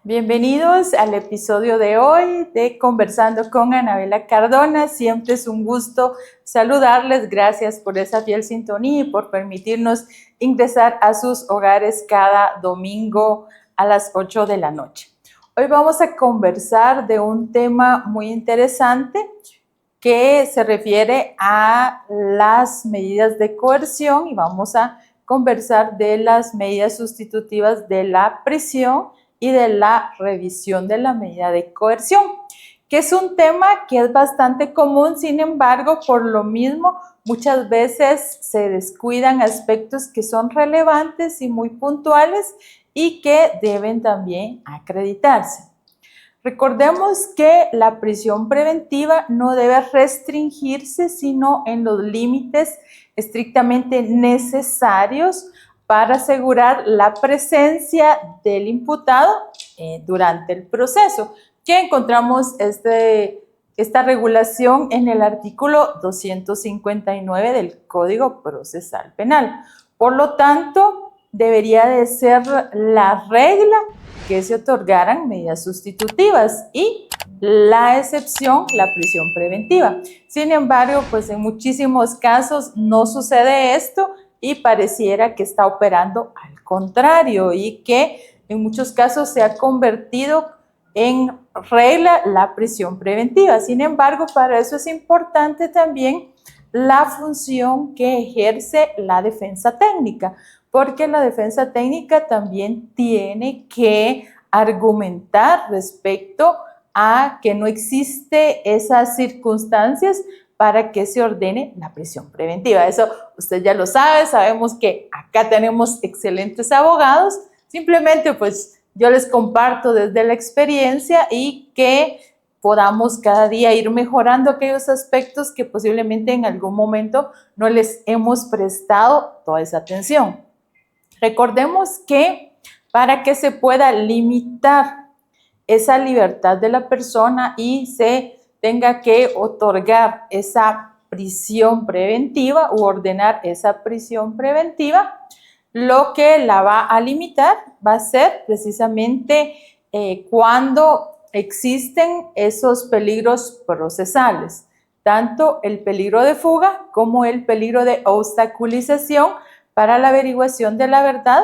Bienvenidos al episodio de hoy de Conversando con Anabela Cardona. Siempre es un gusto saludarles. Gracias por esa fiel sintonía y por permitirnos ingresar a sus hogares cada domingo a las 8 de la noche. Hoy vamos a conversar de un tema muy interesante que se refiere a las medidas de coerción y vamos a conversar de las medidas sustitutivas de la prisión y de la revisión de la medida de coerción, que es un tema que es bastante común. Sin embargo, por lo mismo, muchas veces se descuidan aspectos que son relevantes y muy puntuales y que deben también acreditarse. Recordemos que la prisión preventiva no debe restringirse sino en los límites estrictamente necesarios para asegurar la presencia del imputado durante el proceso, que encontramos esta regulación en el artículo 259 del Código Procesal Penal. Por lo tanto, debería de ser la regla que se otorgaran medidas sustitutivas y la excepción, la prisión preventiva. Sin embargo, pues en muchísimos casos no sucede esto y pareciera que está operando al contrario y que en muchos casos se ha convertido en regla la prisión preventiva. Sin embargo, para eso es importante también la función que ejerce la defensa técnica, porque la defensa técnica también tiene que argumentar respecto a que no existe esas circunstancias para que se ordene la prisión preventiva. Eso usted ya lo sabe, sabemos que acá tenemos excelentes abogados, simplemente pues yo les comparto desde la experiencia y que podamos cada día ir mejorando aquellos aspectos que posiblemente en algún momento no les hemos prestado toda esa atención. Recordemos que para que se pueda limitar esa libertad de la persona y se tenga que otorgar esa prisión preventiva u ordenar esa prisión preventiva, lo que la va a limitar va a ser precisamente cuando existen esos peligros procesales, tanto el peligro de fuga como el peligro de obstaculización para la averiguación de la verdad,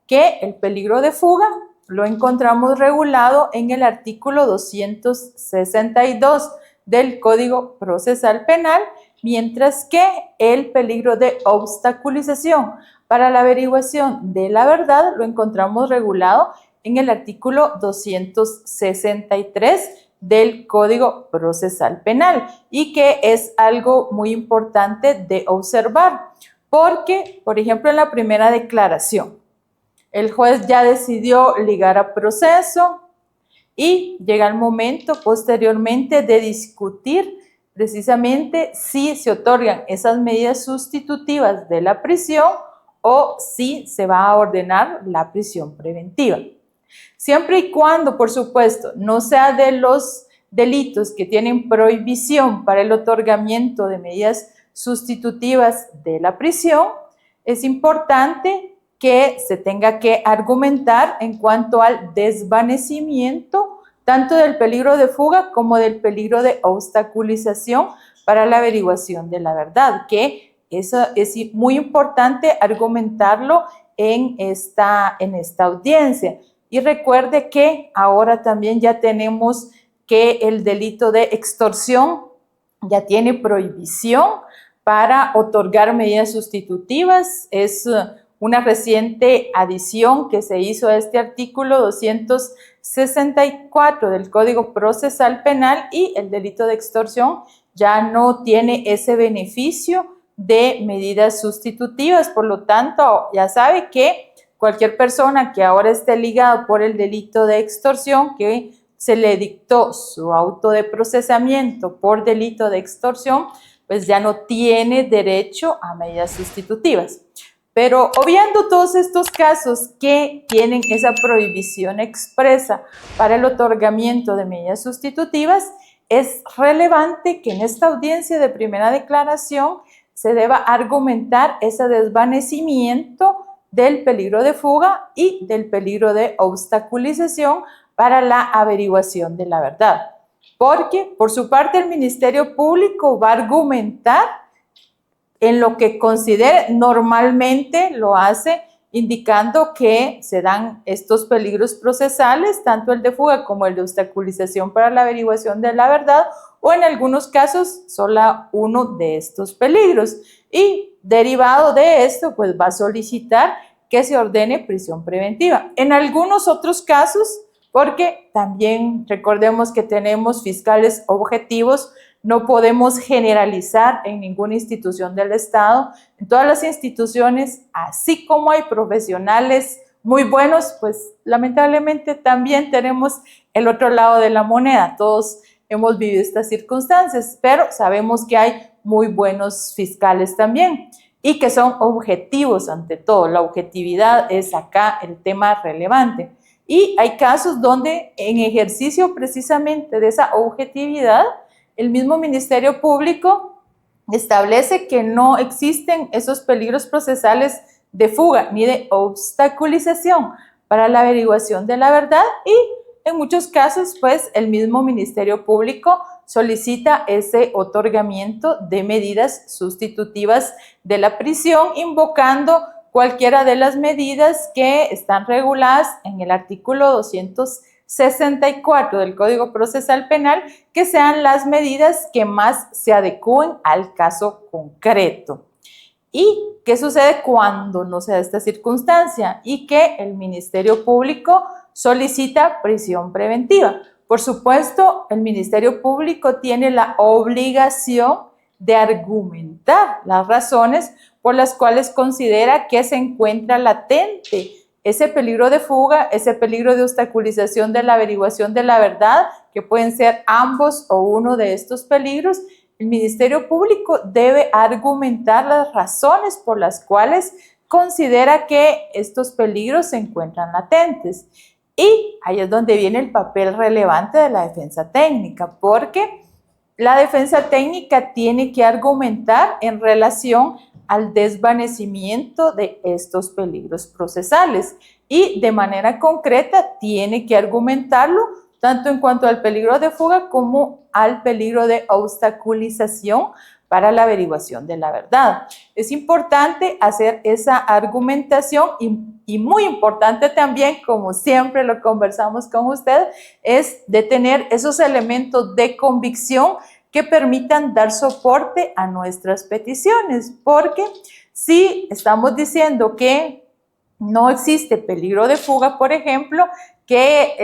que el peligro de fuga lo encontramos regulado en el artículo 262 del Código Procesal Penal, mientras que el peligro de obstaculización para la averiguación de la verdad lo encontramos regulado en el artículo 263 del Código Procesal Penal y que es algo muy importante de observar porque, por ejemplo, en la primera declaración, el juez ya decidió ligar a proceso y llega el momento posteriormente de discutir precisamente si se otorgan esas medidas sustitutivas de la prisión o si se va a ordenar la prisión preventiva. Siempre y cuando, por supuesto, no sea de los delitos que tienen prohibición para el otorgamiento de medidas sustitutivas de la prisión, es importante que se tenga que argumentar en cuanto al desvanecimiento tanto del peligro de fuga como del peligro de obstaculización para la averiguación de la verdad, que eso es muy importante argumentarlo en esta audiencia. Y recuerde que ahora también ya tenemos que el delito de extorsión ya tiene prohibición para otorgar medidas sustitutivas. Es una reciente adición que se hizo a este artículo 264 del Código Procesal Penal y el delito de extorsión ya no tiene ese beneficio de medidas sustitutivas. Por lo tanto, ya sabe que cualquier persona que ahora esté ligada por el delito de extorsión, que se le dictó su auto de procesamiento por delito de extorsión, pues ya no tiene derecho a medidas sustitutivas. Pero obviando todos estos casos que tienen esa prohibición expresa para el otorgamiento de medidas sustitutivas, es relevante que en esta audiencia de primera declaración se deba argumentar ese desvanecimiento del peligro de fuga y del peligro de obstaculización para la averiguación de la verdad. Porque, por su parte, el Ministerio Público va a argumentar en lo que considere, normalmente lo hace indicando que se dan estos peligros procesales, tanto el de fuga como el de obstaculización para la averiguación de la verdad, o en algunos casos solo uno de estos peligros. Y derivado de esto, pues va a solicitar que se ordene prisión preventiva. En algunos otros casos, porque también recordemos que tenemos fiscales objetivos, no podemos generalizar en ninguna institución del Estado. En todas las instituciones, así como hay profesionales muy buenos, pues lamentablemente también tenemos el otro lado de la moneda. Todos hemos vivido estas circunstancias, pero sabemos que hay muy buenos fiscales también y que son objetivos ante todo. La objetividad es acá el tema relevante. Y hay casos donde en ejercicio precisamente de esa objetividad, el mismo Ministerio Público establece que no existen esos peligros procesales de fuga ni de obstaculización para la averiguación de la verdad y en muchos casos, pues, el mismo Ministerio Público solicita ese otorgamiento de medidas sustitutivas de la prisión, invocando cualquiera de las medidas que están reguladas en el artículo 264 del Código Procesal Penal, que sean las medidas que más se adecúen al caso concreto. ¿Y qué sucede cuando no se da esta circunstancia? Y que el Ministerio Público solicita prisión preventiva. Por supuesto, el Ministerio Público tiene la obligación de argumentar las razones por las cuales considera que se encuentra latente ese peligro de fuga, ese peligro de obstaculización de la averiguación de la verdad, que pueden ser ambos o uno de estos peligros. El Ministerio Público debe argumentar las razones por las cuales considera que estos peligros se encuentran latentes. Y ahí es donde viene el papel relevante de la defensa técnica, porque la defensa técnica tiene que argumentar en relación al desvanecimiento de estos peligros procesales y de manera concreta tiene que argumentarlo tanto en cuanto al peligro de fuga como al peligro de obstaculización para la averiguación de la verdad. Es importante hacer esa argumentación y muy importante también, como siempre lo conversamos con usted, es de tener esos elementos de convicción que permitan dar soporte a nuestras peticiones, porque si estamos diciendo que no existe peligro de fuga, por ejemplo, que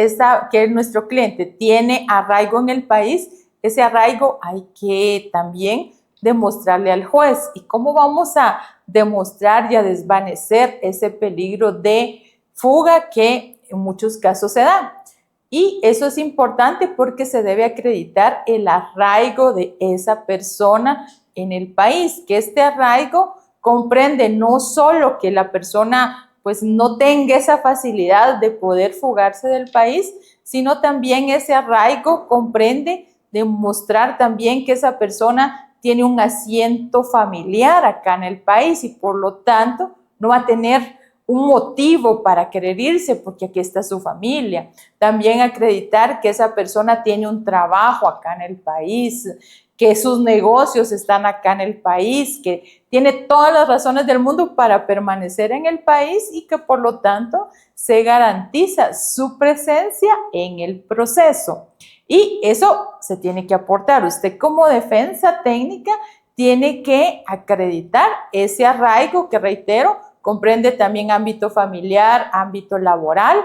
nuestro cliente tiene arraigo en el país, ese arraigo hay que también demostrarle al juez. ¿Y cómo vamos a demostrar y a desvanecer ese peligro de fuga que en muchos casos se da? Y eso es importante porque se debe acreditar el arraigo de esa persona en el país, que este arraigo comprende no solo que la persona pues no tenga esa facilidad de poder fugarse del país, sino también ese arraigo comprende demostrar también que esa persona tiene un asiento familiar acá en el país y por lo tanto no va a tener un motivo para querer irse porque aquí está su familia. También acreditar que esa persona tiene un trabajo acá en el país, que sus negocios están acá en el país, que tiene todas las razones del mundo para permanecer en el país y que por lo tanto se garantiza su presencia en el proceso. Y eso se tiene que aportar. Usted como defensa técnica tiene que acreditar ese arraigo que, reitero, comprende también ámbito familiar, ámbito laboral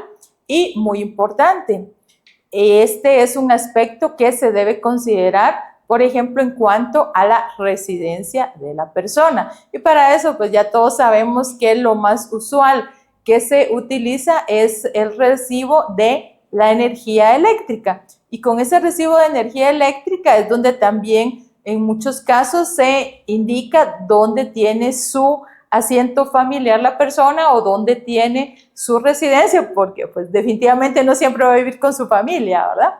y muy importante, este es un aspecto que se debe considerar, por ejemplo, en cuanto a la residencia de la persona. Y para eso, pues ya todos sabemos que lo más usual que se utiliza es el recibo de la energía eléctrica. Y con ese recibo de energía eléctrica es donde también en muchos casos se indica dónde tiene su asiento familiar la persona o dónde tiene su residencia, porque pues definitivamente no siempre va a vivir con su familia, ¿verdad?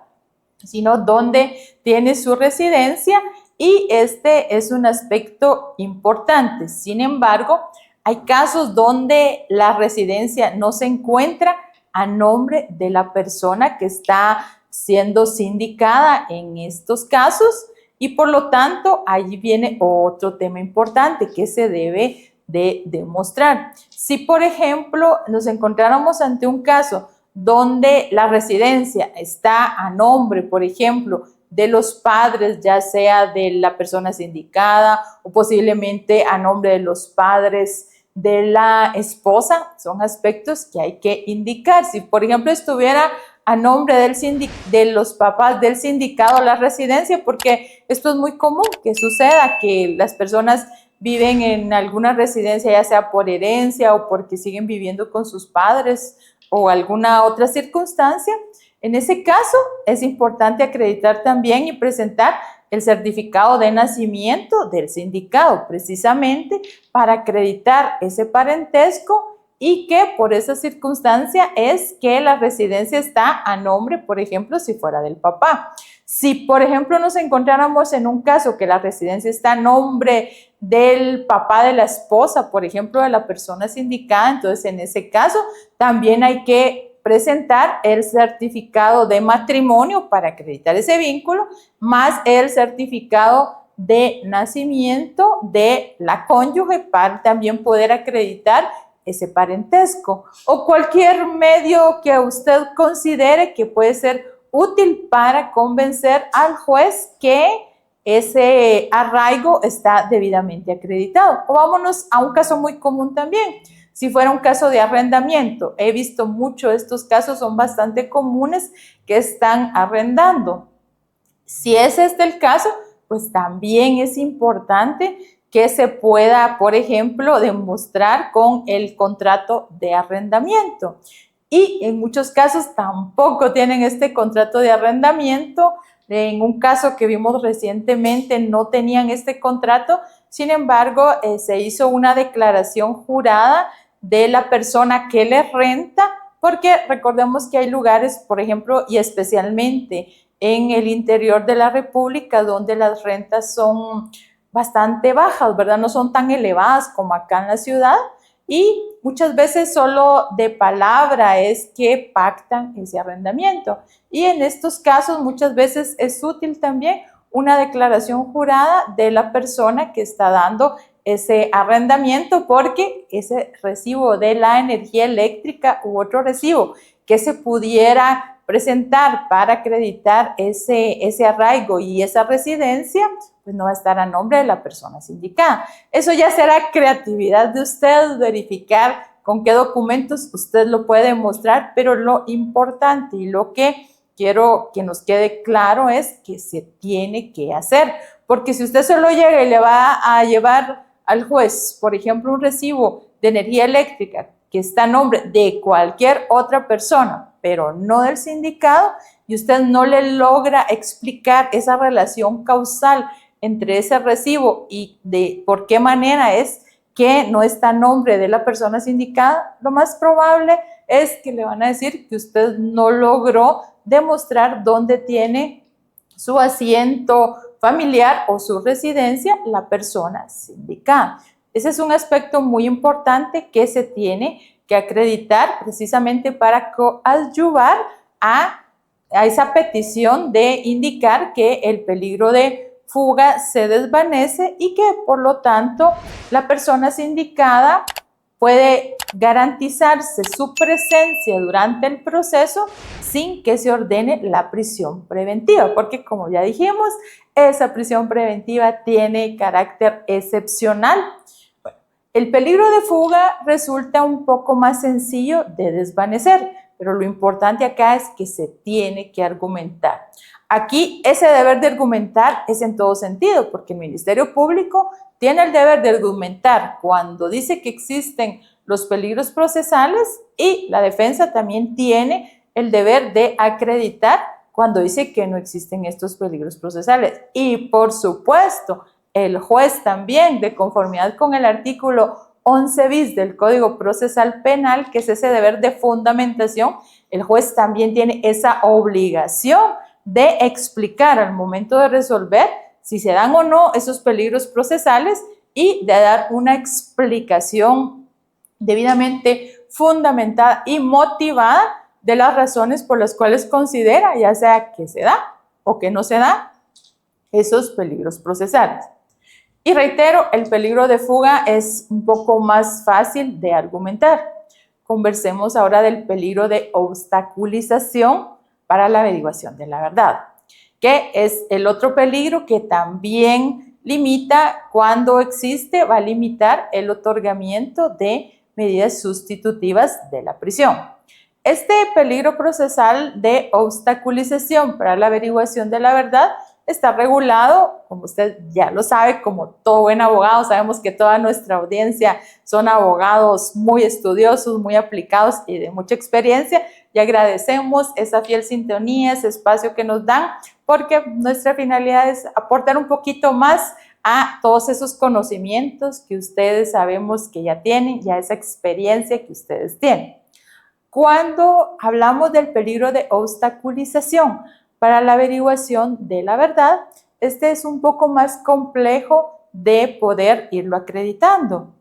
Sino dónde tiene su residencia y este es un aspecto importante. Sin embargo, hay casos donde la residencia no se encuentra a nombre de la persona que está siendo sindicada en estos casos, y por lo tanto ahí viene otro tema importante que se debe de demostrar. Si, por ejemplo, nos encontráramos ante un caso donde la residencia está a nombre, por ejemplo, de los padres, ya sea de la persona sindicada o posiblemente a nombre de los padres de la esposa, son aspectos que hay que indicar. Si, por ejemplo, estuviera a nombre de los papás del sindicado la residencia, porque esto es muy común que suceda, que las personas viven en alguna residencia, ya sea por herencia o porque siguen viviendo con sus padres o alguna otra circunstancia. En ese caso, es importante acreditar también y presentar el certificado de nacimiento del sindicado, precisamente para acreditar ese parentesco, y que por esa circunstancia es que la residencia está a nombre, por ejemplo, si fuera del papá. Si, por ejemplo, nos encontráramos en un caso que la residencia está a nombre del papá de la esposa, por ejemplo, de la persona sindicada, entonces en ese caso también hay que presentar el certificado de matrimonio para acreditar ese vínculo, más el certificado de nacimiento de la cónyuge para también poder acreditar ese parentesco, o cualquier medio que usted considere que puede ser útil para convencer al juez que ese arraigo está debidamente acreditado. O vámonos a un caso muy común también. Si fuera un caso de arrendamiento, he visto mucho estos casos, son bastante comunes, que están arrendando. Si es este el caso, pues también es importante que se pueda, por ejemplo, demostrar con el contrato de arrendamiento. Y en muchos casos tampoco tienen este contrato de arrendamiento. En un caso que vimos recientemente no tenían este contrato, sin embargo, se hizo una declaración jurada de la persona que les renta, porque recordemos que hay lugares, por ejemplo, y especialmente en el interior de la República, donde las rentas son bastante bajas, ¿verdad? No son tan elevadas como acá en la ciudad, y muchas veces solo de palabra es que pactan ese arrendamiento. Y en estos casos muchas veces es útil también una declaración jurada de la persona que está dando ese arrendamiento, porque ese recibo de la energía eléctrica u otro recibo que se pudiera presentar para acreditar ese arraigo y esa residencia, pues no va a estar a nombre de la persona sindicada. Eso ya será creatividad de usted, verificar con qué documentos usted lo puede mostrar, pero lo importante y lo que quiero que nos quede claro es que se tiene que hacer, porque si usted solo llega y le va a llevar al juez, por ejemplo, un recibo de energía eléctrica que está a nombre de cualquier otra persona, pero no del sindicado, y usted no le logra explicar esa relación causal entre ese recibo y de por qué manera es que no está a nombre de la persona sindicada, lo más probable es que le van a decir que usted no logró demostrar dónde tiene su asiento familiar o su residencia la persona sindicada. Ese es un aspecto muy importante que se tiene que acreditar precisamente para coadyuvar a esa petición de indicar que el peligro de fuga se desvanece y que por lo tanto la persona sindicada puede garantizarse su presencia durante el proceso sin que se ordene la prisión preventiva, porque como ya dijimos, esa prisión preventiva tiene carácter excepcional. Bueno, el peligro de fuga resulta un poco más sencillo de desvanecer, pero lo importante acá es que se tiene que argumentar. Aquí ese deber de argumentar es en todo sentido, porque el Ministerio Público tiene el deber de argumentar cuando dice que existen los peligros procesales, y la defensa también tiene el deber de acreditar cuando dice que no existen estos peligros procesales. Y por supuesto, el juez también, de conformidad con el artículo 11 bis del Código Procesal Penal, que es ese deber de fundamentación, el juez también tiene esa obligación de explicar al momento de resolver si se dan o no esos peligros procesales y de dar una explicación debidamente fundamentada y motivada de las razones por las cuales considera, ya sea que se da o que no se da, esos peligros procesales. Y reitero, el peligro de fuga es un poco más fácil de argumentar. Conversemos ahora del peligro de obstaculización para la averiguación de la verdad, que es el otro peligro que también limita, cuando existe, va a limitar el otorgamiento de medidas sustitutivas de la prisión. Este peligro procesal de obstaculización para la averiguación de la verdad está regulado, como usted ya lo sabe, como todo buen abogado. Sabemos que toda nuestra audiencia son abogados muy estudiosos, muy aplicados y de mucha experiencia, y agradecemos esa fiel sintonía, ese espacio que nos dan, porque nuestra finalidad es aportar un poquito más a todos esos conocimientos que ustedes sabemos que ya tienen, ya esa experiencia que ustedes tienen. Cuando hablamos del peligro de obstaculización para la averiguación de la verdad, este es un poco más complejo de poder irlo acreditando.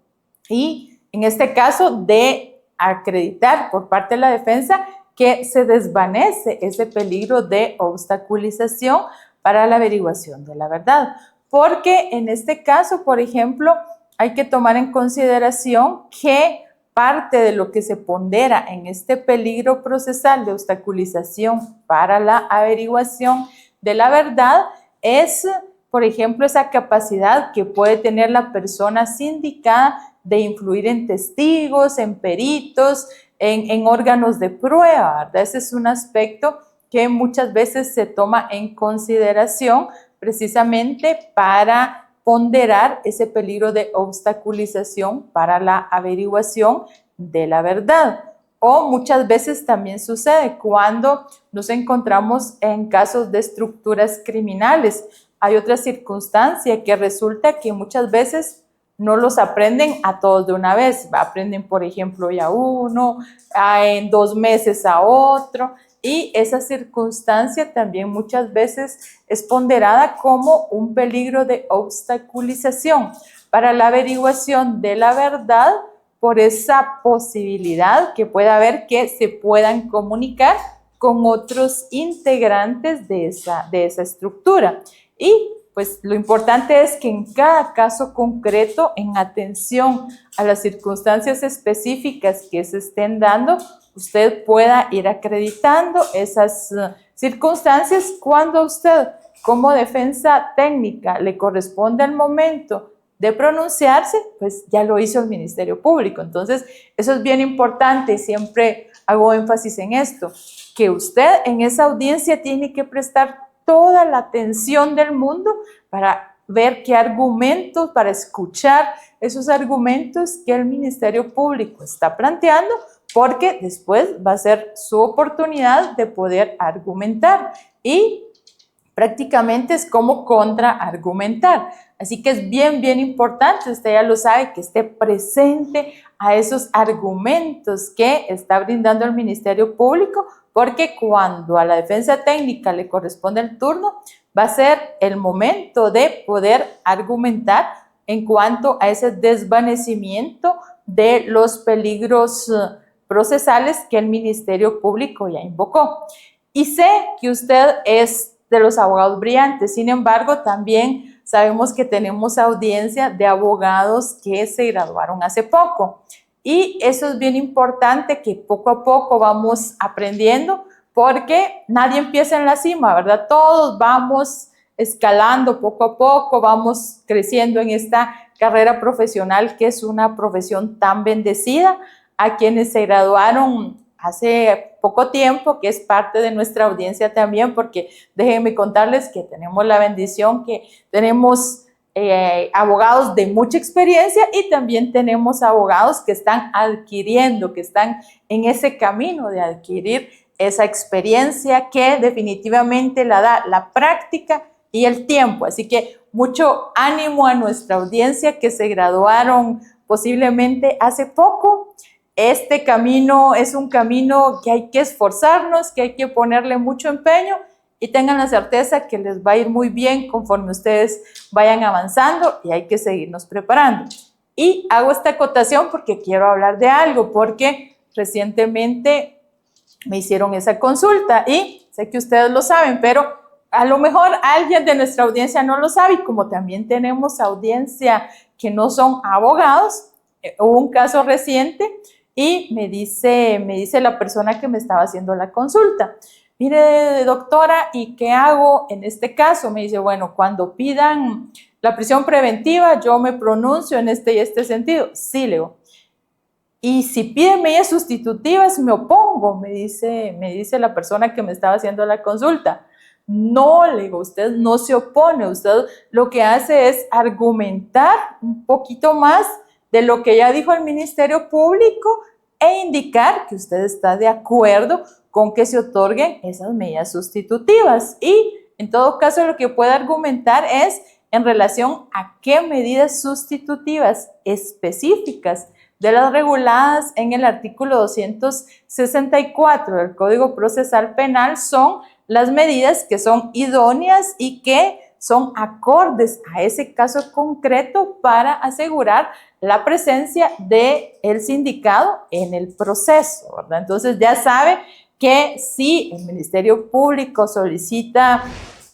Y en este caso, de acreditar por parte de la defensa que se desvanece ese peligro de obstaculización para la averiguación de la verdad. Porque en este caso, por ejemplo, hay que tomar en consideración que parte de lo que se pondera en este peligro procesal de obstaculización para la averiguación de la verdad es, por ejemplo, esa capacidad que puede tener la persona sindicada de influir en testigos, en peritos, en órganos de prueba, ¿verdad? Ese es un aspecto que muchas veces se toma en consideración precisamente para ponderar ese peligro de obstaculización para la averiguación de la verdad. O muchas veces también sucede cuando nos encontramos en casos de estructuras criminales. Hay otra circunstancia que resulta que muchas veces no los aprenden a todos de una vez. Aprenden, por ejemplo, ya uno, en 2 meses a otro. Y esa circunstancia también muchas veces es ponderada como un peligro de obstaculización para la averiguación de la verdad, por esa posibilidad que pueda haber que se puedan comunicar con otros integrantes de esa estructura. Y pues lo importante es que en cada caso concreto, en atención a las circunstancias específicas que se estén dando, usted pueda ir acreditando esas circunstancias cuando a usted, como defensa técnica, le corresponde el momento de pronunciarse, pues ya lo hizo el Ministerio Público. Entonces, eso es bien importante y siempre hago énfasis en esto, que usted en esa audiencia tiene que prestar toda la atención del mundo para ver qué argumentos, para escuchar esos argumentos que el Ministerio Público está planteando, porque después va a ser su oportunidad de poder argumentar y prácticamente es como contraargumentar. Así que es bien, bien importante, usted ya lo sabe, que esté presente a esos argumentos que está brindando el Ministerio Público, porque cuando a la defensa técnica le corresponde el turno, va a ser el momento de poder argumentar en cuanto a ese desvanecimiento de los peligros procesales que el Ministerio Público ya invocó. Y sé que usted es de los abogados brillantes, sin embargo, también sabemos que tenemos audiencia de abogados que se graduaron hace poco. Y eso es bien importante, que poco a poco vamos aprendiendo, porque nadie empieza en la cima, ¿verdad? Todos vamos escalando poco a poco, vamos creciendo en esta carrera profesional que es una profesión tan bendecida. A quienes se graduaron hace poco tiempo, que es parte de nuestra audiencia también, porque déjenme contarles que tenemos la bendición que tenemos abogados de mucha experiencia y también tenemos abogados que están adquiriendo, que están en ese camino de adquirir esa experiencia que definitivamente la da la práctica y el tiempo. Así que mucho ánimo a nuestra audiencia que se graduaron posiblemente hace poco. Este camino es un camino que hay que esforzarnos, que hay que ponerle mucho empeño, y tengan la certeza que les va a ir muy bien conforme ustedes vayan avanzando, y hay que seguirnos preparando. Y hago esta acotación porque quiero hablar de algo, porque recientemente me hicieron esa consulta y sé que ustedes lo saben, pero a lo mejor alguien de nuestra audiencia no lo sabe y como también tenemos audiencia que no son abogados, hubo un caso reciente y me dice la persona que me estaba haciendo la consulta, mire doctora, ¿y qué hago en este caso? Me dice, bueno, cuando pidan la prisión preventiva yo me pronuncio en este y este sentido. Sí, le digo. Y si piden medidas sustitutivas, me opongo, me dice la persona que me estaba haciendo la consulta. No, le digo, usted no se opone, usted lo que hace es argumentar un poquito más de lo que ya dijo el Ministerio Público e indicar que usted está de acuerdo con que se otorguen esas medidas sustitutivas. Y en todo caso lo que puede argumentar es en relación a qué medidas sustitutivas específicas de las reguladas en el artículo 264 del Código Procesal Penal son las medidas que son idóneas y que son acordes a ese caso concreto para asegurar la presencia del sindicado en el proceso, ¿verdad? Entonces ya sabe que si el Ministerio Público solicita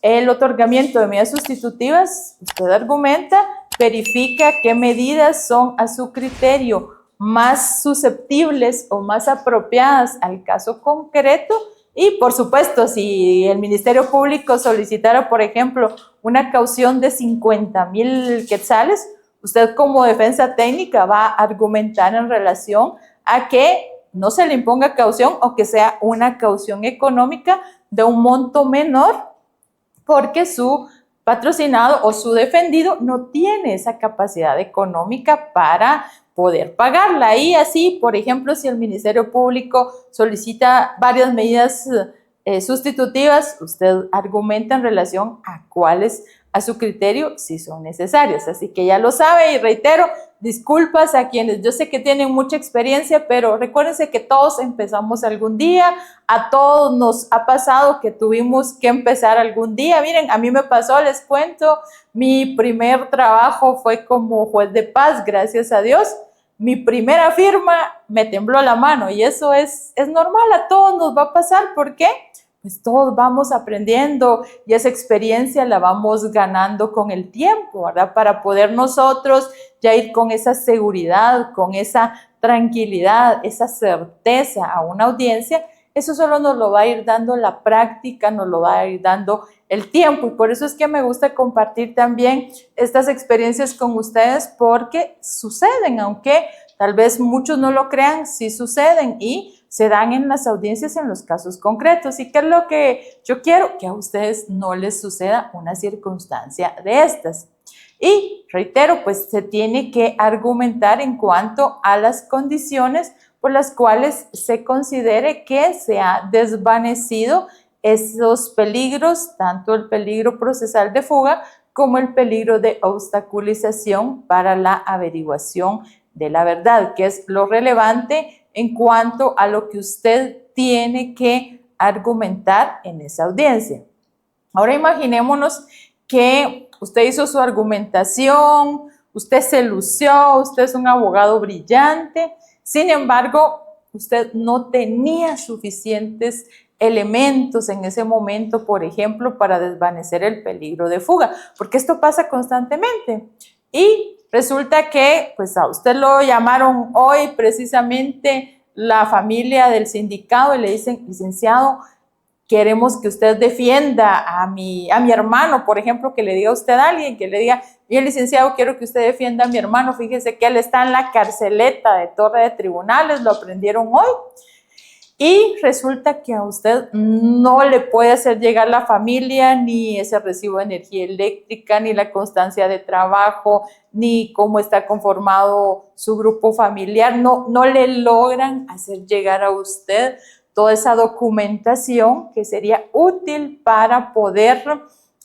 el otorgamiento de medidas sustitutivas, usted argumenta, verifica qué medidas son a su criterio más susceptibles o más apropiadas al caso concreto y, por supuesto, si el Ministerio Público solicitara, por ejemplo, una caución de 50,000 quetzales, usted como defensa técnica va a argumentar en relación a que no se le imponga caución o que sea una caución económica de un monto menor porque su patrocinado o su defendido no tiene esa capacidad económica para poder pagarla. Y así, por ejemplo, si el Ministerio Público solicita varias medidas sustitutivas, usted argumenta en relación a cuáles a su criterio si son necesarias. Así que ya lo sabe y reitero, disculpas a quienes yo sé que tienen mucha experiencia, pero recuérdense que todos empezamos algún día, a todos nos ha pasado que tuvimos que empezar algún día. Miren, a mí me pasó, les cuento, mi primer trabajo fue como juez de paz, gracias a Dios. Mi primera firma me tembló la mano y eso es normal, a todos nos va a pasar. ¿Por qué? Pues todos vamos aprendiendo y esa experiencia la vamos ganando con el tiempo, ¿verdad? Para poder nosotros ya ir con esa seguridad, con esa tranquilidad, esa certeza a una audiencia. Eso solo nos lo va a ir dando la práctica, nos lo va a ir dando el tiempo y por eso es que me gusta compartir también estas experiencias con ustedes porque suceden, aunque tal vez muchos no lo crean, sí suceden y se dan en las audiencias en los casos concretos. ¿Y qué es lo que yo quiero? Que a ustedes no les suceda una circunstancia de estas. Y reitero, pues se tiene que argumentar en cuanto a las condiciones por las cuales se considere que se ha desvanecido esos peligros, tanto el peligro procesal de fuga como el peligro de obstaculización para la averiguación de la verdad, que es lo relevante en cuanto a lo que usted tiene que argumentar en esa audiencia. Ahora imaginémonos que usted hizo su argumentación, usted se lució, usted es un abogado brillante, sin embargo, usted no tenía suficientes elementos en ese momento, por ejemplo, para desvanecer el peligro de fuga, porque esto pasa constantemente. Y resulta que pues a usted lo llamaron hoy precisamente la familia del sindicado y le dicen, licenciado, queremos que usted defienda a mi hermano, por ejemplo, que le diga a usted a alguien, que le diga, bien licenciado, quiero que usted defienda a mi hermano, fíjese que él está en la carceleta de Torre de Tribunales, lo aprendieron hoy. Y resulta que a usted no le puede hacer llegar la familia, ni ese recibo de energía eléctrica, ni la constancia de trabajo, ni cómo está conformado su grupo familiar. No le logran hacer llegar a usted toda esa documentación que sería útil para poder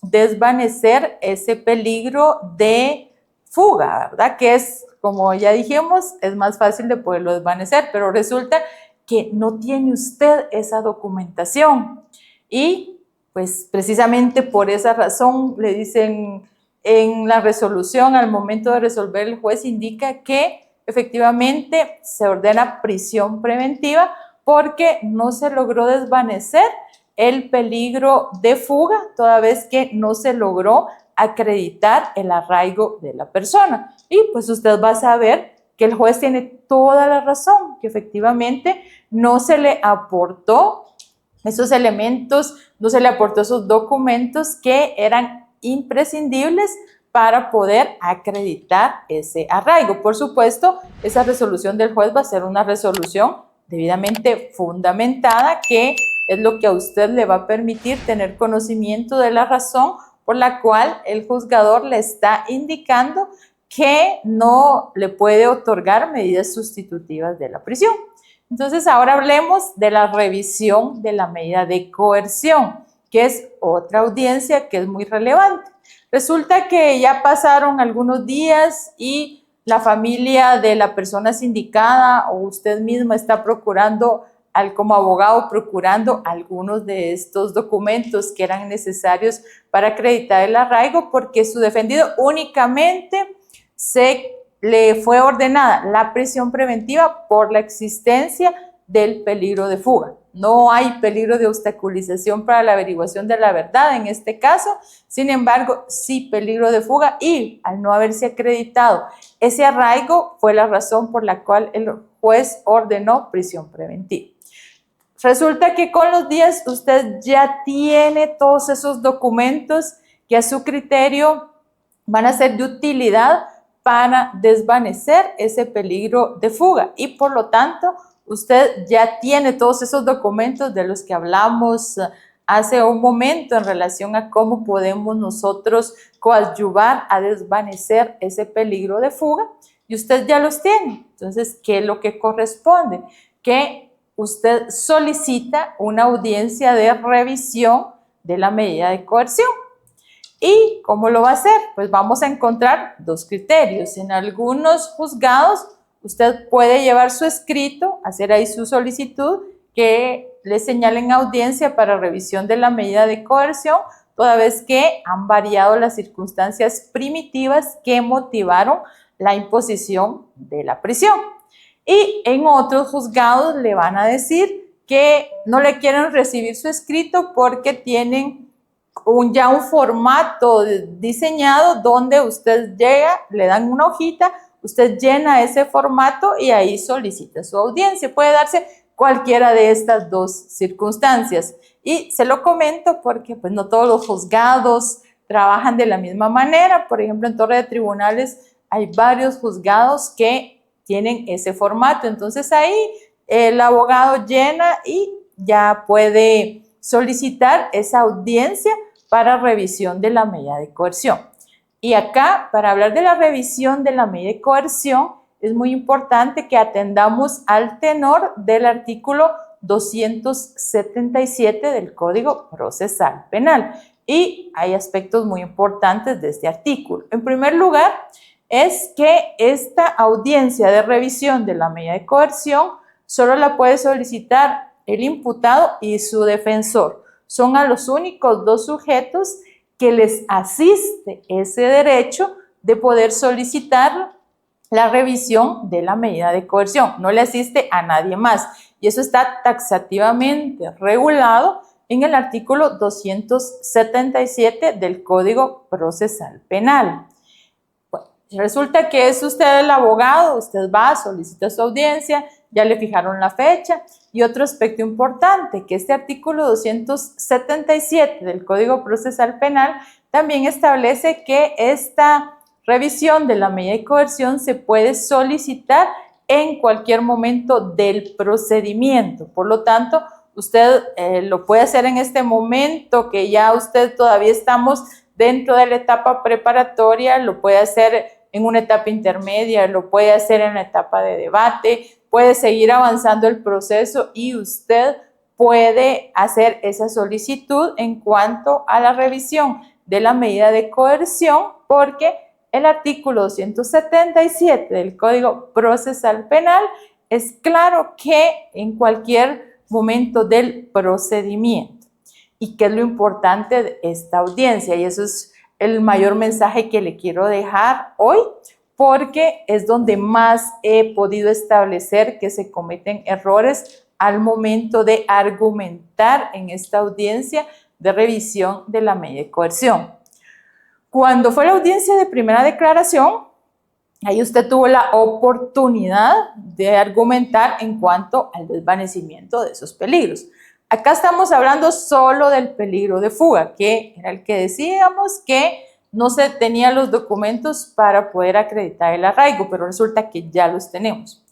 desvanecer ese peligro de fuga, ¿verdad? Que es, como ya dijimos, es más fácil de poderlo desvanecer, pero resulta que no tiene usted esa documentación y pues precisamente por esa razón le dicen en la resolución, al momento de resolver el juez indica que efectivamente se ordena prisión preventiva porque no se logró desvanecer el peligro de fuga, toda vez que no se logró acreditar el arraigo de la persona. Y pues usted va a saber que el juez tiene toda la razón, que efectivamente no se le aportó esos elementos, no se le aportó esos documentos que eran imprescindibles para poder acreditar ese arraigo. Por supuesto, esa resolución del juez va a ser una resolución debidamente fundamentada, que es lo que a usted le va a permitir tener conocimiento de la razón por la cual el juzgador le está indicando que no le puede otorgar medidas sustitutivas de la prisión. Entonces, ahora hablemos de la revisión de la medida de coerción, que es otra audiencia que es muy relevante. Resulta que ya pasaron algunos días y la familia de la persona sindicada o usted misma está procurando, como abogado, procurando algunos de estos documentos que eran necesarios para acreditar el arraigo, porque su defendido únicamente le fue ordenada la prisión preventiva por la existencia del peligro de fuga. No hay peligro de obstaculización para la averiguación de la verdad en este caso, sin embargo, sí peligro de fuga, y al no haberse acreditado ese arraigo fue la razón por la cual el juez ordenó prisión preventiva. Resulta que con los días usted ya tiene todos esos documentos que a su criterio van a ser de utilidad para desvanecer ese peligro de fuga, y por lo tanto usted ya tiene todos esos documentos de los que hablamos hace un momento en relación a cómo podemos nosotros coadyuvar a desvanecer ese peligro de fuga, y usted ya los tiene. Entonces, ¿qué es lo que corresponde? Que usted solicita una audiencia de revisión de la medida de coerción. ¿Y cómo lo va a hacer? Pues vamos a encontrar dos criterios. En algunos juzgados usted puede llevar su escrito, hacer ahí su solicitud, que le señalen audiencia para revisión de la medida de coerción, toda vez que han variado las circunstancias primitivas que motivaron la imposición de la prisión. Y en otros juzgados le van a decir que no le quieren recibir su escrito porque tienen ya un formato diseñado donde usted llega, le dan una hojita, usted llena ese formato y ahí solicita su audiencia. Puede darse cualquiera de estas dos circunstancias. Y se lo comento porque pues no todos los juzgados trabajan de la misma manera. Por ejemplo, en Torre de Tribunales hay varios juzgados que tienen ese formato. Entonces ahí el abogado llena y ya puede solicitar esa audiencia para revisión de la medida de coerción. Y acá, para hablar de la revisión de la medida de coerción, es muy importante que atendamos al tenor del artículo 277 del Código Procesal Penal. Y hay aspectos muy importantes de este artículo. En primer lugar, es que esta audiencia de revisión de la medida de coerción solo la puede solicitar el imputado y su defensor. Son a los únicos dos sujetos que les asiste ese derecho de poder solicitar la revisión de la medida de coerción. No le asiste a nadie más. Y eso está taxativamente regulado en el artículo 277 del Código Procesal Penal. Resulta que es usted el abogado, usted va, solicita su audiencia, ya le fijaron la fecha. Y otro aspecto importante, que este artículo 277 del Código Procesal Penal también establece que esta revisión de la medida de coerción se puede solicitar en cualquier momento del procedimiento. Por lo tanto, usted lo puede hacer en este momento, que ya usted todavía estamos dentro de la etapa preparatoria, lo puede hacer en una etapa intermedia, lo puede hacer en la etapa de debate, puede seguir avanzando el proceso y usted puede hacer esa solicitud en cuanto a la revisión de la medida de coerción, porque el artículo 277 del Código Procesal Penal es claro que en cualquier momento del procedimiento. ¿Y qué es lo importante de esta audiencia? Y eso es el mayor mensaje que le quiero dejar hoy, porque es donde más he podido establecer que se cometen errores al momento de argumentar en esta audiencia de revisión de la medida de coerción. Cuando fue la audiencia de primera declaración, ahí usted tuvo la oportunidad de argumentar en cuanto al desvanecimiento de esos peligros. Acá estamos hablando solo del peligro de fuga, que era el que decíamos que no se tenían los documentos para poder acreditar el arraigo, pero resulta que ya los tenemos.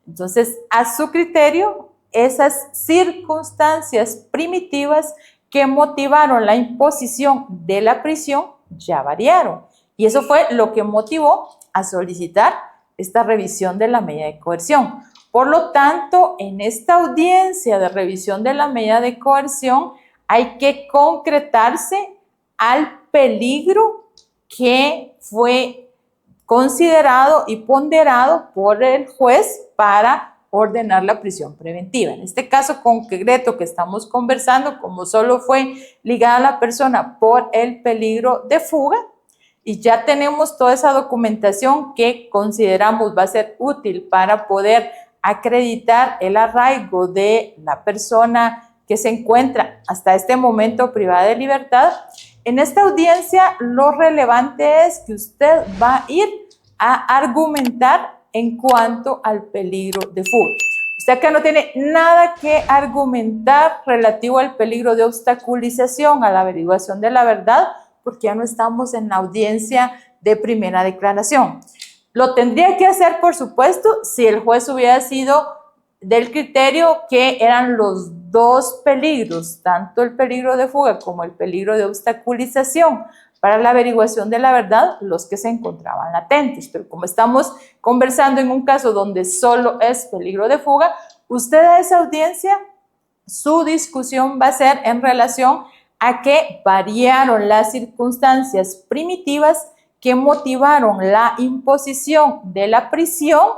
Entonces, a su criterio, esas circunstancias primitivas que motivaron la imposición de la prisión ya variaron. Y eso fue lo que motivó a solicitar esta revisión de la medida de coerción. Por lo tanto, en esta audiencia de revisión de la medida de coerción hay que concretarse al peligro que fue considerado y ponderado por el juez para ordenar la prisión preventiva. En este caso concreto que estamos conversando, como solo fue ligada a la persona por el peligro de fuga, y ya tenemos toda esa documentación que consideramos va a ser útil para poder acreditar el arraigo de la persona que se encuentra hasta este momento privada de libertad. En esta audiencia lo relevante es que usted va a ir a argumentar en cuanto al peligro de fuga. Usted acá no tiene nada que argumentar relativo al peligro de obstaculización, a la averiguación de la verdad, porque ya no estamos en la audiencia de primera declaración. Lo tendría que hacer, por supuesto, si el juez hubiera sido del criterio que eran los dos peligros, tanto el peligro de fuga como el peligro de obstaculización, para la averiguación de la verdad, los que se encontraban latentes. Pero como estamos conversando en un caso donde solo es peligro de fuga, usted a esa audiencia, su discusión va a ser en relación a que variaron las circunstancias primitivas que motivaron la imposición de la prisión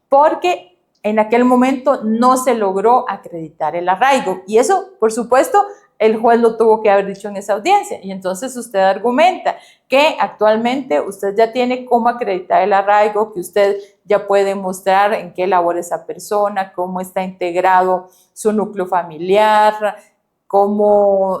porque en aquel momento no se logró acreditar el arraigo. Y eso, por supuesto, el juez lo tuvo que haber dicho en esa audiencia. Y entonces usted argumenta que actualmente usted ya tiene cómo acreditar el arraigo, que usted ya puede mostrar en qué labora esa persona, cómo está integrado su núcleo familiar,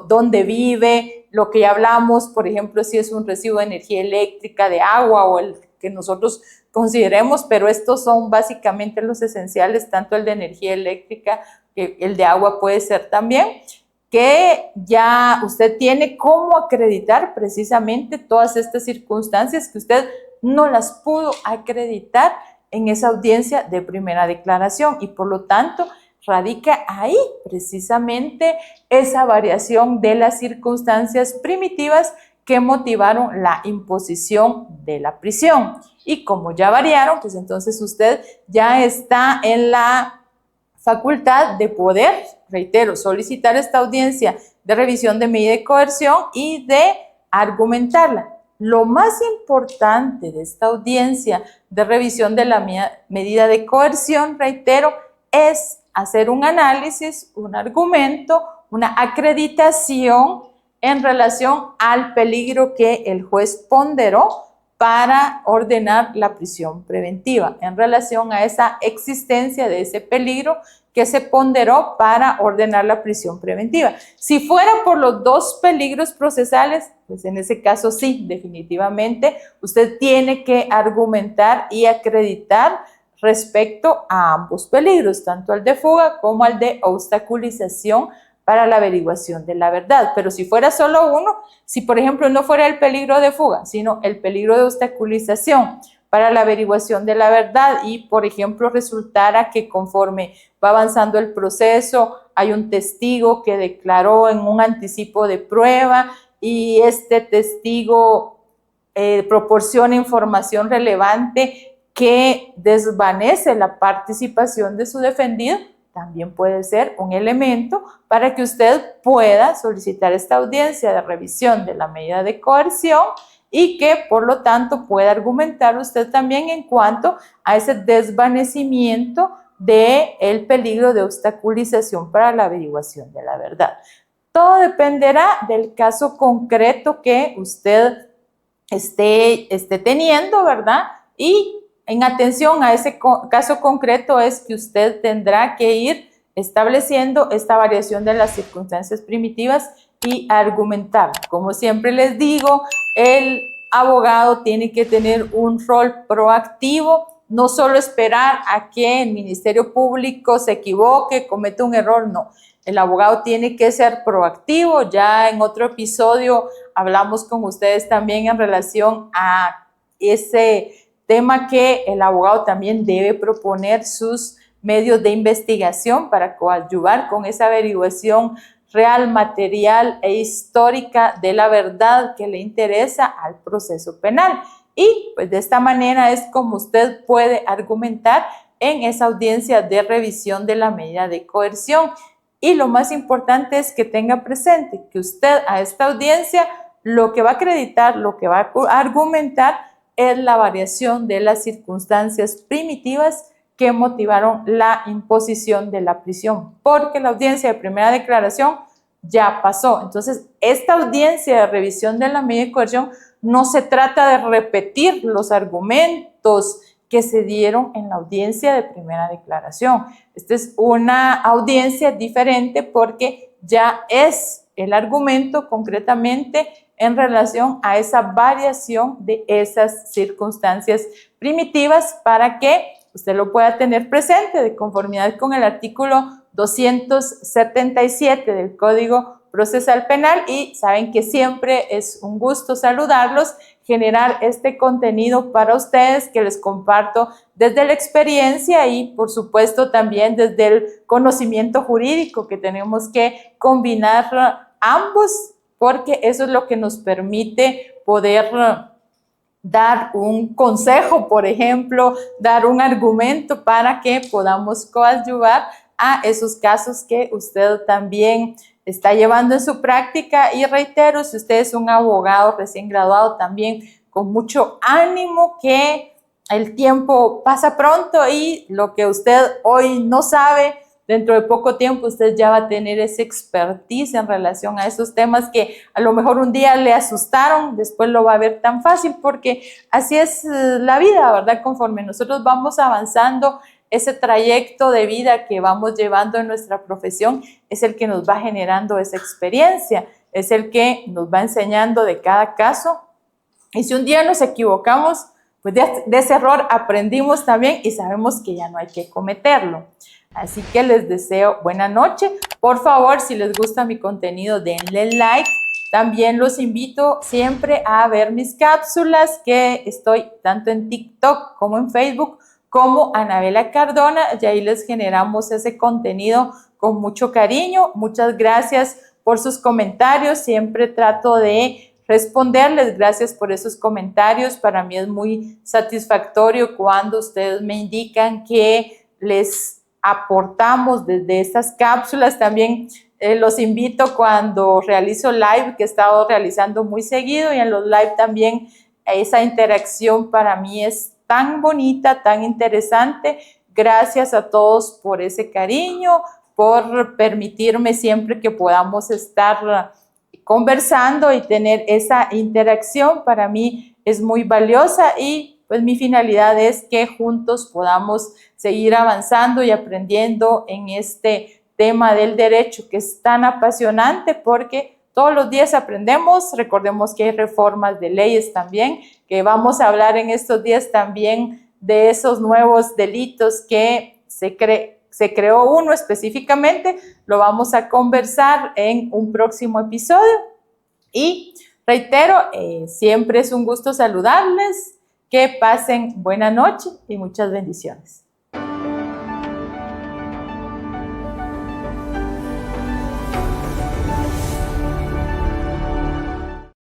dónde vive, lo que ya hablamos, por ejemplo, si es un recibo de energía eléctrica, de agua o el que nosotros consideremos, pero estos son básicamente los esenciales, tanto el de energía eléctrica, que el de agua puede ser también, que ya usted tiene cómo acreditar precisamente todas estas circunstancias que usted no las pudo acreditar en esa audiencia de primera declaración y por lo tanto radica ahí precisamente esa variación de las circunstancias primitivas que motivaron la imposición de la prisión. Y como ya variaron, pues entonces usted ya está en la facultad de poder, reitero, solicitar esta audiencia de revisión de medida de coerción y de argumentarla. Lo más importante de esta audiencia de revisión de la medida de coerción, reitero, es hacer un análisis, un argumento, una acreditación en relación al peligro que el juez ponderó para ordenar la prisión preventiva, en relación a esa existencia de ese peligro que se ponderó para ordenar la prisión preventiva. Si fuera por los dos peligros procesales, pues en ese caso sí, definitivamente, usted tiene que argumentar y acreditar respecto a ambos peligros, tanto al de fuga como al de obstaculización para la averiguación de la verdad. Pero si fuera solo uno, si por ejemplo no fuera el peligro de fuga, sino el peligro de obstaculización para la averiguación de la verdad y por ejemplo resultara que conforme va avanzando el proceso hay un testigo que declaró en un anticipo de prueba y este testigo proporciona información relevante que desvanece la participación de su defendido, también puede ser un elemento para que usted pueda solicitar esta audiencia de revisión de la medida de coerción y que por lo tanto pueda argumentar usted también en cuanto a ese desvanecimiento del peligro de obstaculización para la averiguación de la verdad. Todo dependerá del caso concreto que usted esté teniendo, ¿verdad? Y en atención a ese caso concreto es que usted tendrá que ir estableciendo esta variación de las circunstancias primitivas y argumentar. Como siempre les digo, el abogado tiene que tener un rol proactivo, no solo esperar a que el Ministerio Público se equivoque, cometa un error, no. El abogado tiene que ser proactivo. Ya en otro episodio hablamos con ustedes también en relación a ese tema que el abogado también debe proponer sus medios de investigación para coadyuvar con esa averiguación real, material e histórica de la verdad que le interesa al proceso penal. Y pues de esta manera es como usted puede argumentar en esa audiencia de revisión de la medida de coerción. Y lo más importante es que tenga presente que usted a esta audiencia lo que va a acreditar, lo que va a argumentar es la variación de las circunstancias primitivas que motivaron la imposición de la prisión, porque la audiencia de primera declaración ya pasó. Entonces, esta audiencia de revisión de la medida de coerción no se trata de repetir los argumentos que se dieron en la audiencia de primera declaración. Esta es una audiencia diferente porque ya es el argumento concretamente en relación a esa variación de esas circunstancias primitivas para que usted lo pueda tener presente de conformidad con el artículo 277 del Código Procesal Penal. Y saben que siempre es un gusto saludarlos, generar este contenido para ustedes que les comparto desde la experiencia y por supuesto también desde el conocimiento jurídico, que tenemos que combinar ambos, porque eso es lo que nos permite poder dar un consejo, por ejemplo, dar un argumento para que podamos coadyuvar a esos casos que usted también está llevando en su práctica. Y reitero, si usted es un abogado recién graduado, también con mucho ánimo, que el tiempo pasa pronto y lo que usted hoy no sabe, dentro de poco tiempo usted ya va a tener esa expertise en relación a esos temas que a lo mejor un día le asustaron, después lo va a ver tan fácil, porque así es la vida, ¿verdad? Conforme nosotros vamos avanzando, ese trayecto de vida que vamos llevando en nuestra profesión es el que nos va generando esa experiencia, es el que nos va enseñando de cada caso. Y si un día nos equivocamos, pues de ese error aprendimos también y sabemos que ya no hay que cometerlo. Así que les deseo buena noche. Por favor, si les gusta mi contenido, denle like. También los invito siempre a ver mis cápsulas, que estoy tanto en TikTok como en Facebook como Anabela Cardona, y ahí les generamos ese contenido con mucho cariño. Muchas gracias por sus comentarios. Siempre trato de responderles. Gracias por esos comentarios. Para mí es muy satisfactorio cuando ustedes me indican que les aportamos desde estas cápsulas. También los invito cuando realizo live, que he estado realizando muy seguido, y en los live también esa interacción para mí es tan bonita, tan interesante. Gracias a todos por ese cariño, por permitirme siempre que podamos estar conversando y tener esa interacción. Para mí es muy valiosa y pues mi finalidad es que juntos podamos seguir avanzando y aprendiendo en este tema del derecho, que es tan apasionante, porque todos los días aprendemos. Recordemos que hay reformas de leyes también, que vamos a hablar en estos días también de esos nuevos delitos que se creó uno específicamente. Lo vamos a conversar en un próximo episodio. Y reitero, siempre es un gusto saludarles. Que pasen buena noche y muchas bendiciones.